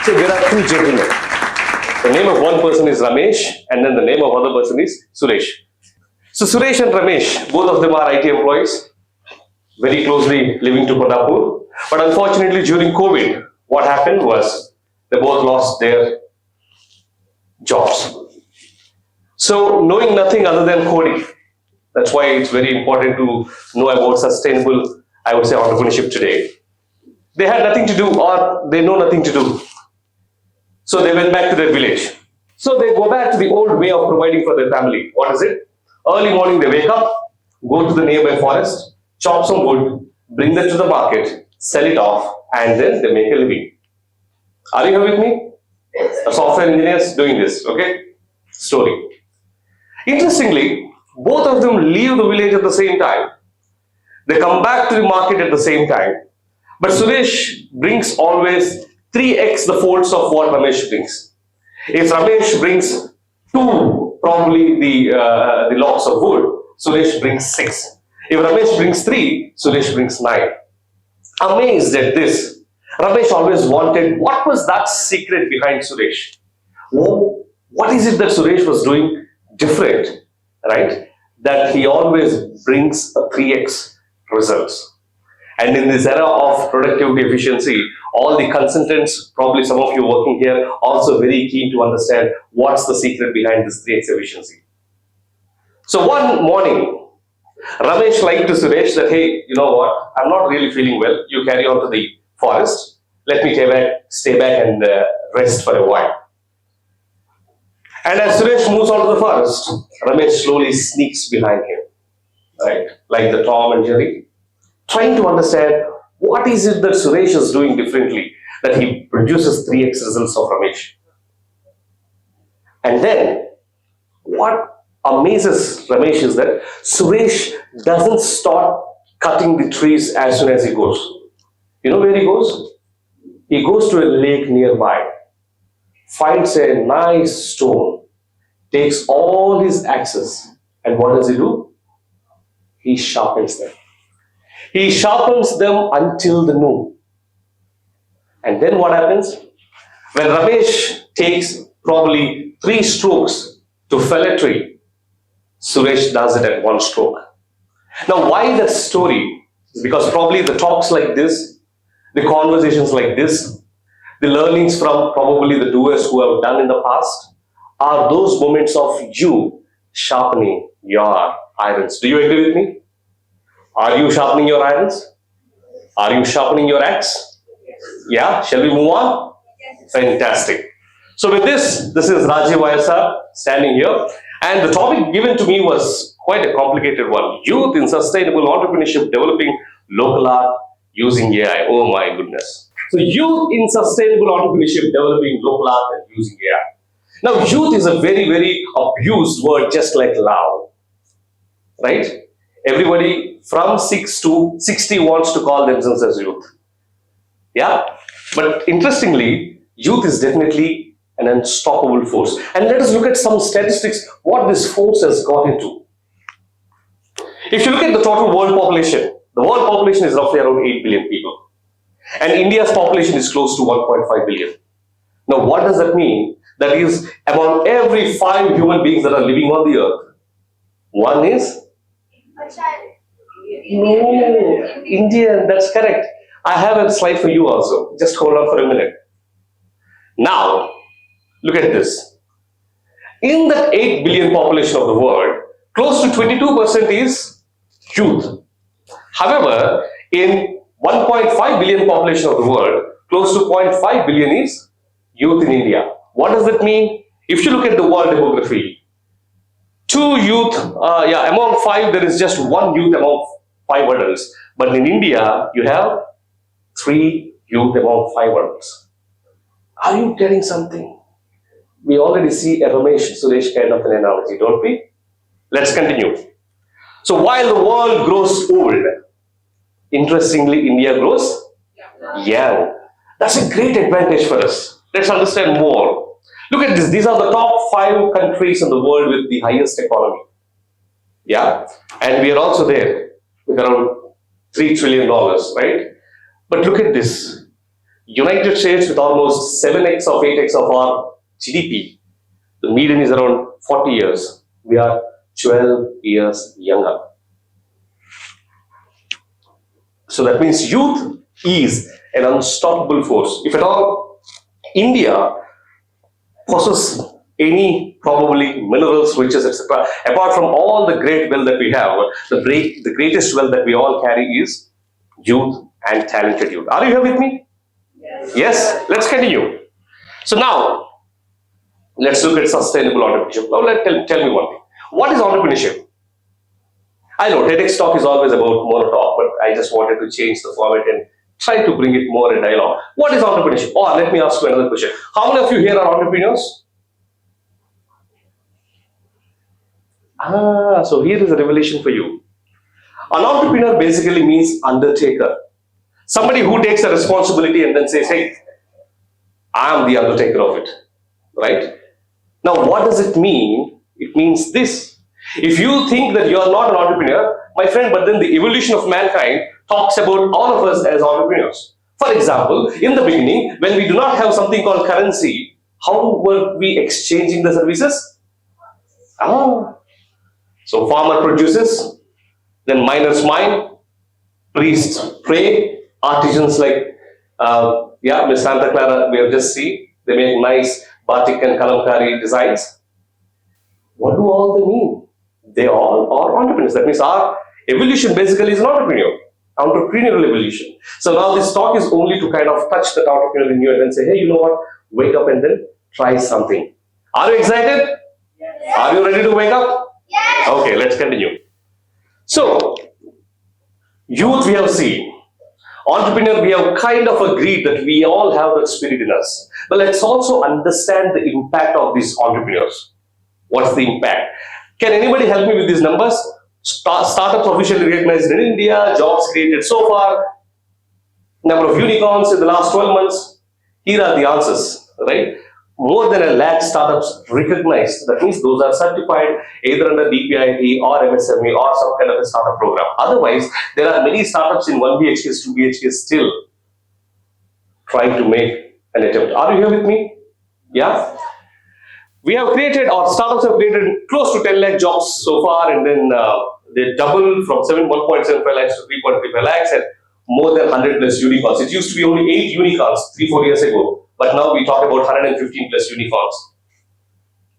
So there are two gentlemen. The name of one person is Ramesh and then the name of other person is Suresh. So Suresh and Ramesh, both of them are IT employees, very closely living to Kodapur. But unfortunately during COVID, what happened was they both lost their jobs. So knowing nothing other than coding, that's why it's very important to know about sustainable, I would say, entrepreneurship today. They had nothing to do or they know nothing to do. So they went back to their village. So they go back to the old way of providing for their family. What is it? Early morning they wake up, go to the nearby forest, chop some wood, bring that to the market, sell it off, and then they make a living. Are you here with me? A software engineer is doing this, okay? Story. Interestingly, both of them leave the village at the same time. They come back to the market at the same time. But Suresh brings always 3x the folds of what Ramesh brings. If Ramesh brings 2, probably the logs of wood, Suresh brings 6. If Ramesh brings 3, Suresh brings 9. Amazed at this, Ramesh always wanted, what was that secret behind Suresh? What is it that Suresh was doing different, right? That he always brings a 3x results. And in this era of productivity efficiency, all the consultants, probably some of you working here, also very keen to understand what's the secret behind this 3x efficiency. So one morning, Ramesh liked to Suresh that, hey, you know what, I'm not really feeling well. You carry on to the forest. Let me stay back and rest for a while. And as Suresh moves on to the forest, Ramesh slowly sneaks behind him, right? Like the Tom and Jerry, trying to understand what is it that Suresh is doing differently that he produces 3x results of Ramesh. And then what amazes Ramesh is that Suresh doesn't start cutting the trees as soon as he goes. You know where he goes? He goes to a lake nearby, finds a nice stone, takes all his axes, and what does he do? He sharpens them. He sharpens them until the noon. And then what happens? When Ramesh takes probably 3 strokes to fell a tree, Suresh does it at 1 stroke. Now why that story? Because probably the talks like this, the conversations like this, the learnings from probably the doers who have done in the past are those moments of you sharpening your irons. Do you agree with me? Are you sharpening your irons? Are you sharpening your axe? Yeah? Shall we move on? Fantastic. So with this is Rajeev YSR standing here, and the topic given to me was quite a complicated one. Youth in sustainable entrepreneurship developing local art using AI. Oh my goodness. So youth in sustainable entrepreneurship developing local art and using AI. Now youth is a very, very abused word, just like love, right? Everybody from 6 to 60 wants to call themselves as youth. Yeah, but interestingly, youth is definitely an unstoppable force. And let us look at some statistics, what this force has got into. If you look at the total world population, the world population is roughly around 8 billion people. And India's population is close to 1.5 billion. Now, what does that mean? That is, among every 5 human beings that are living on the earth, one is a child. No, Indian, that's correct. I have a slide for you also. Just hold on for a minute. Now, look at this. In that 8 billion population of the world, close to 22% is youth. However, in 1.5 billion population of the world, close to 0.5 billion is youth in India. What does that mean? If you look at the world demography, 2 youth, among 5 there is just 1 youth among 5 adults. But in India, you have 3 youth among 5 adults. Are you getting something? We already see a Ramesh Suresh kind of an analogy, don't we? Let's continue. So while the world grows old, interestingly, India grows young. That's a great advantage for us. Let's understand more. Look at this. These are the top 5 countries in the world with the highest economy. Yeah, and we are also there with around $3 trillion, right? But look at this. United States with almost 7x or 8x of our GDP, the median is around 40 years. We are 12 years younger. So that means youth is an unstoppable force. If at all India possesses any probably minerals, riches, etc., apart from all the great wealth that we have, the greatest wealth that we all carry is youth and talented youth. Are you here with me? Yes, let's continue. So now, let's look at sustainable entrepreneurship. Now, tell me one thing. What is entrepreneurship? I know TEDx talk is always about mono talk, but I just wanted to change the format and try to bring it more in dialogue. What is entrepreneurship? Or let me ask you another question. How many of you here are entrepreneurs? So here is a revelation for you. An entrepreneur basically means undertaker. Somebody who takes a responsibility and then says, hey, I am the undertaker of it, right? Now, what does it mean? It means this. If you think that you are not an entrepreneur, my friend, but then the evolution of mankind talks about all of us as entrepreneurs. For example, in the beginning, when we do not have something called currency, how were we exchanging the services? So farmer produces, then miners mine, priests pray, artisans like Miss Santa Clara, we have just seen, they make nice batik and kalamkari designs. What do all they mean? They all are entrepreneurs. That means our evolution basically is an entrepreneurial evolution. So now this talk is only to kind of touch that entrepreneur in you and then say, hey, you know what? Wake up and then try something. Are you excited? Yes. Are you ready to wake up? Yes. Okay, let's continue. So, youth we have seen. Entrepreneur, we have kind of agreed that we all have that spirit in us. But let's also understand the impact of these entrepreneurs. What's the impact? Can anybody help me with these numbers? Startups officially recognized in India, jobs created so far, number of unicorns in the last 12 months. Here are the answers, right? More than 1 lakh startups recognized. That means those are certified either under DPIIT or MSME or some kind of a startup program. Otherwise, there are many startups in 1 BHKs, 2 BHKs still trying to make an attempt. Are you here with me? Yeah? We have created, or startups have created close to 10 lakh jobs so far, and then they doubled from 1.75 lakhs to 3.35 lakhs and more than 100 plus unicorns. It used to be only 8 unicorns 3-4 years ago. But now we talk about 115 plus unicorns,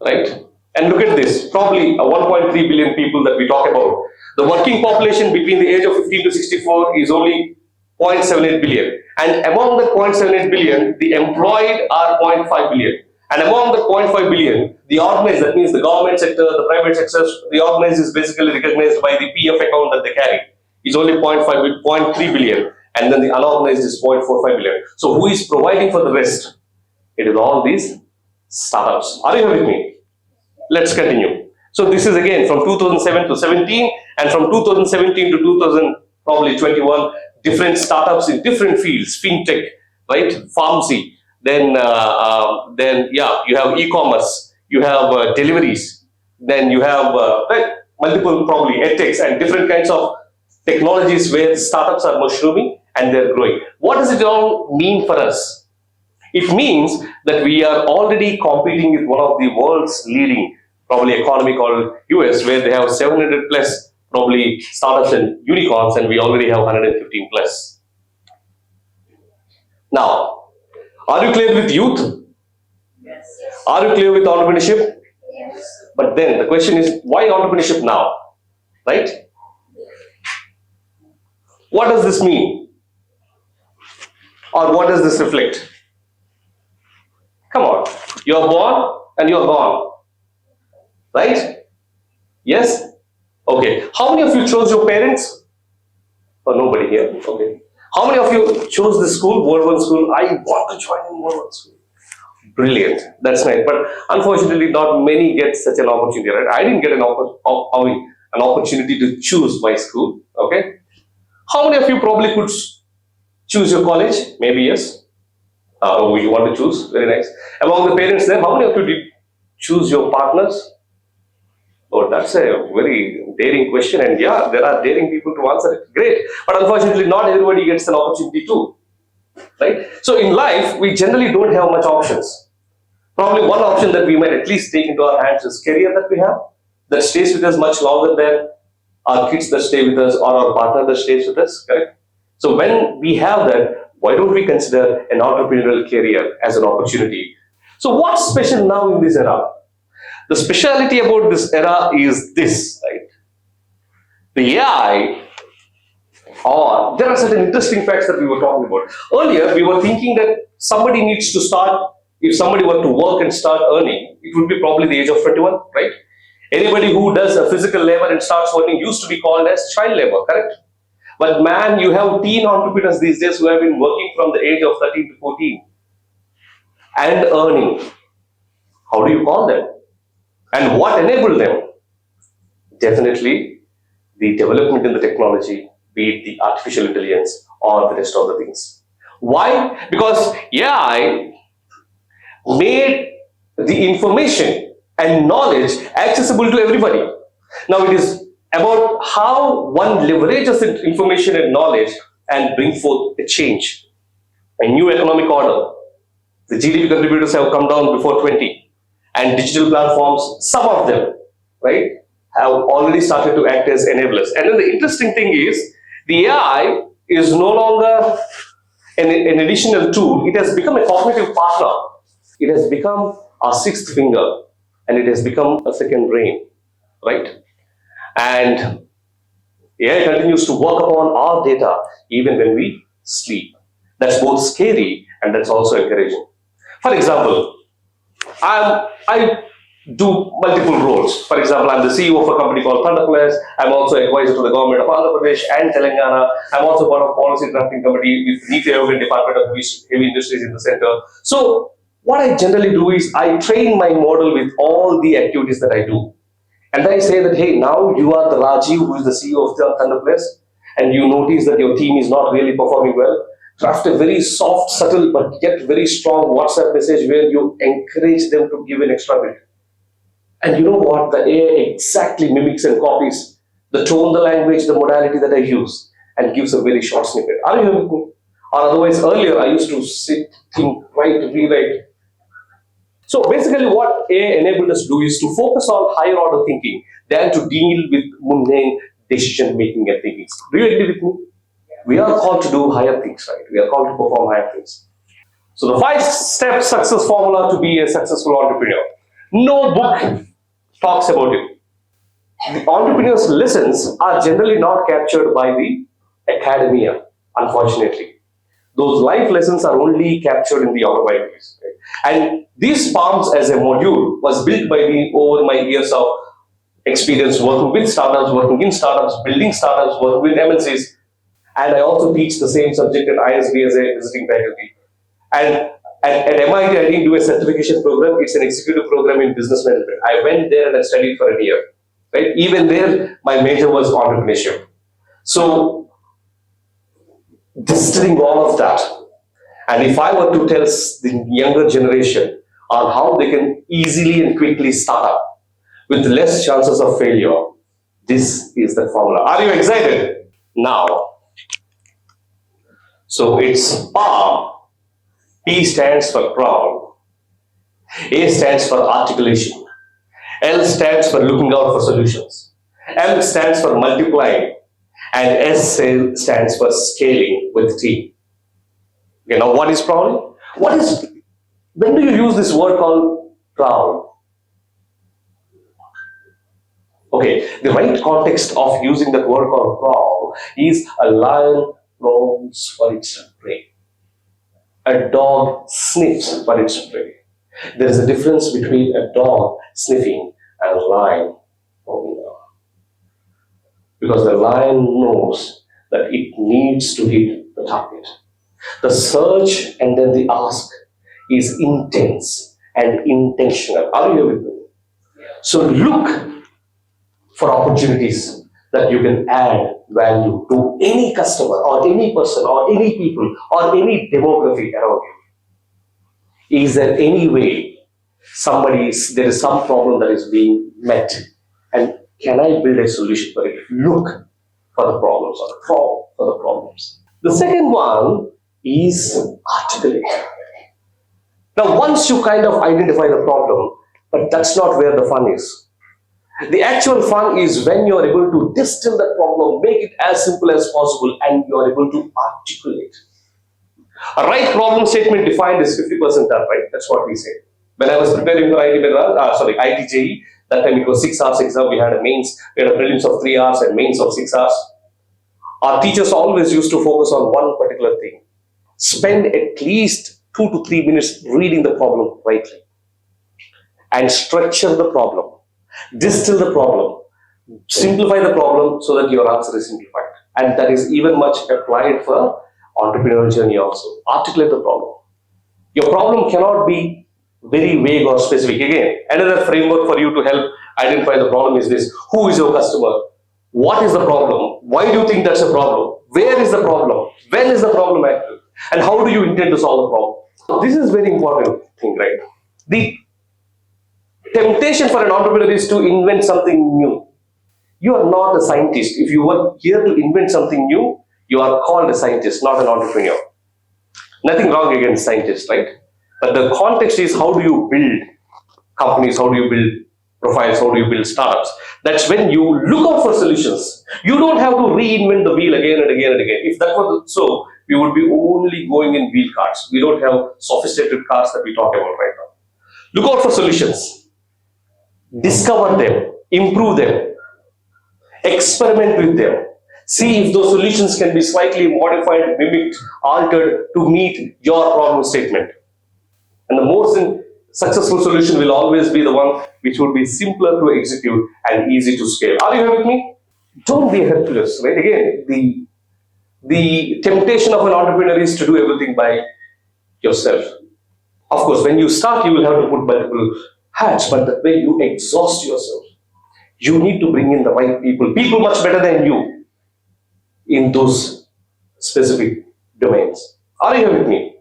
right? And look at this, probably 1.3 billion people that we talk about. The working population between the age of 15 to 64 is only 0.78 billion. And among the 0.78 billion, the employed are 0.5 billion. And among the 0.5 billion, the organized, that means the government sector, the private sector, the organized is basically recognized by the PF account that they carry. It's only 0.3 billion. And then the unorganized is 0.45 billion. So who is providing for the rest? It is all these startups. Are you with me? Let's continue. So this is again from 2007 to 17 and from 2017 to 2021, different startups in different fields, fintech, right? Pharmacy. Then you have e-commerce, you have deliveries, then you have multiple probably edtechs and different kinds of technologies where startups are mushrooming and they're growing. What does it all mean for us? It means that we are already competing with one of the world's leading probably economy called US, where they have 700 plus probably startups and unicorns, and we already have 115 plus. Now, are you clear with youth? Yes. Are you clear with entrepreneurship? Yes. But then the question is, why entrepreneurship now? Right? What does this mean? Or what does this reflect? Come on, you're born and you're gone. Right? Yes? Okay. How many of you chose your parents? Oh, nobody here. Okay. How many of you chose the school, World War School? I want to join in World War School. Brilliant. That's nice. But unfortunately, not many get such an opportunity. Right? I didn't get an opportunity to choose my school. Okay. How many of you probably could choose your college? Maybe yes. You want to choose? Very nice. Among the parents there, how many of you did choose your partners? Oh, that's a very daring question, and yeah, there are daring people to answer it. Great. But unfortunately, not everybody gets an opportunity too. right? So in life, we generally don't have much options. Probably one option that we might at least take into our hands is career that we have, that stays with us much longer than our kids that stay with us or our partner that stays with us, correct? So when we have that, why don't we consider an entrepreneurial career as an opportunity? So what's special now in this era? The speciality about this era is this, right? The AI, or there are certain interesting facts that we were talking about. Earlier, we were thinking that somebody needs to start, if somebody were to work and start earning, it would be probably the age of 21, right? Anybody who does a physical labor and starts earning used to be called as child labor, correct? But man, you have teen entrepreneurs these days who have been working from the age of 13 to 14 and earning. How do you call them? And what enabled them? Definitely the development in the technology, be it the artificial intelligence or the rest of the things. Why? Because AI made the information and knowledge accessible to everybody. Now it is about how one leverages the information and knowledge and bring forth a change, a new economic order. The GDP contributors have come down before 20, and digital platforms, some of them, right, have already started to act as enablers. And then the interesting thing is, the AI is no longer an additional tool. It has become a cognitive partner. It has become our sixth finger, and it has become a second brain, right? And AI continues to work upon our data even when we sleep. That's both scary and that's also encouraging. For example, I do multiple roles. For example, I'm the CEO of a company called Thunderflash. I'm also advisor to the Government of Andhra Pradesh and Telangana. I'm also part of policy drafting committee with NITI Aayog Department of Heavy Industries in the center. So what I generally do is I train my model with all the activities that I do. And I say that, hey, now you are the Rajeev who is the CEO of the Thunderflash, and you notice that your team is not really performing well. Draft a very soft, subtle, but yet very strong WhatsApp message where you encourage them to give an extra bit. And you know what? The AI exactly mimics and copies the tone, the language, the modality that I use, and gives a very short snippet. Are you here with me? Or otherwise, earlier I used to sit, think, write, rewrite. So basically what AI enabled us to do is to focus on higher order thinking than to deal with mundane decision making and thinking. Do you agree with me? We are called to do higher things, right? We are called to perform higher things. So the 5-step success formula to be a successful entrepreneur. No book talks about it. The entrepreneur's lessons are generally not captured by the academia, unfortunately. Those life lessons are only captured in the autobiographies. Right? And this forms as a module was built by me over my years of experience working with startups, working in startups, building startups, working with MNCs. And I also teach the same subject at ISB as a visiting faculty. And at MIT, I didn't do a certification program. It's an executive program in business management. I went there and I studied for a year. Right? Even there, my major was entrepreneurship. So, distilling all of that, and if I were to tell the younger generation on how they can easily and quickly start up with less chances of failure, this is the formula. Are you excited? Now, so it's PAR. P stands for proud, A stands for articulation, L stands for looking out for solutions, M stands for multiplying, and S stands for scaling with T. Okay, now what is proud? When do you use this word called proud? Okay, the right context of using that word called proud is a lion roars for its prey. A dog sniffs for its prey. There is a difference between a dog sniffing and a lion roaring. Because the lion knows that it needs to hit the target. The search and then the ask is intense and intentional. Are you here with me? So look for opportunities that you can add value to any customer or any person or any people or any demography around you. Is there any way there is some problem that is being met, and can I build a solution for it? Look for the problems or for the problems. The second one is articulate. Now, once you kind of identify the problem, but that's not where the fun is. The actual fun is when you are able to distill the problem, make it as simple as possible, and you are able to articulate. A right problem statement defined is 50% done, right? That's what we say. When I was preparing for IIT Madras, IIT JEE, that time it was 6 hours exam. We had a mains, we had a prelims of 3 hours and mains of 6 hours. Our teachers always used to focus on one particular thing. Spend at least 2 to 3 minutes reading the problem rightly. And structure the problem. Distill the problem. Simplify the problem so that your answer is simplified. And that is even much applied for entrepreneurial journey also. Articulate the problem. Your problem cannot be very vague or specific. Again, another framework for you to help identify the problem is this. Who is your customer? What is the problem? Why do you think that's a problem? Where is the problem? When is the problem active? And how do you intend to solve the problem? This is very important thing, right? The temptation for an entrepreneur is to invent something new. You are not a scientist. If you were here to invent something new, you are called a scientist, not an entrepreneur. Nothing wrong against scientists, right? But the context is how do you build companies, how do you build profiles, how do you build startups? That's when you look out for solutions. You don't have to reinvent the wheel again and again and again. If that was so, we would be only going in wheel cars. We don't have sophisticated cars that we talk about right now. Look out for solutions. Discover them, improve them, experiment with them. See if those solutions can be slightly modified, mimicked, altered to meet your problem statement. And the most successful solution will always be the one which would be simpler to execute and easy to scale. Are you here with me? Don't be helpless, right? Again, the temptation of an entrepreneur is to do everything by yourself. Of course, when you start, you will have to put multiple hats, but the way you exhaust yourself, you need to bring in the right people much better than you in those specific domains. Are you here with me?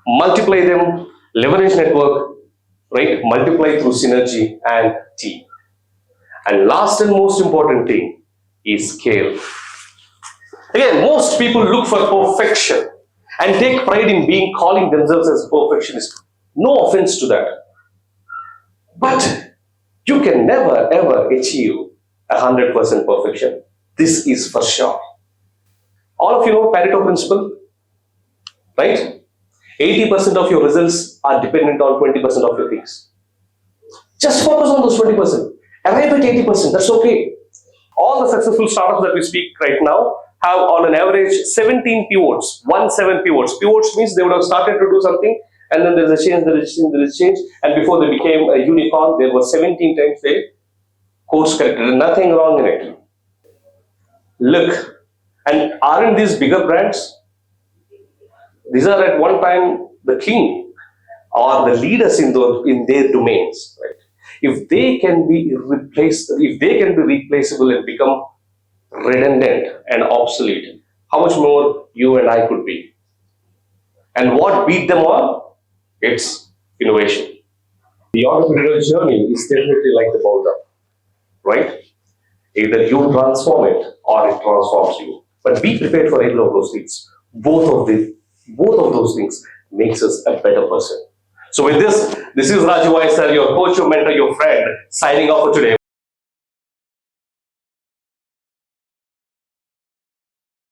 Multiply them, leverage network, right? Multiply through synergy and team. And last and most important thing is scale. Again, most people look for perfection and take pride in calling themselves as perfectionists. No offense to that. But you can never ever achieve 100% perfection. This is for sure. All of you know Pareto principle, right? 80% of your results are dependent on 20% of your things. Just focus on those 20%. Arrive at 80%, that's okay. All the successful startups that we speak right now have on an average 17 pivots, 17 pivots. Pivots means they would have started to do something and then there is a change, there is change. And before they became a unicorn, there were 17 times they course corrected. Nothing wrong in it. Look. And aren't these bigger brands? These are at one time the king or the leaders in their domains. Right? If they can be replaced, if they can be replaceable and become redundant and obsolete, how much more you and I could be? And what beat them all? It's innovation. The entrepreneurial journey is definitely like the boulder, right? Either you transform it or it transforms you. But be prepared for either of those things. Both of those things makes us a better person. So with this is Rajeev YSR, your coach, your mentor, your friend, signing off for today.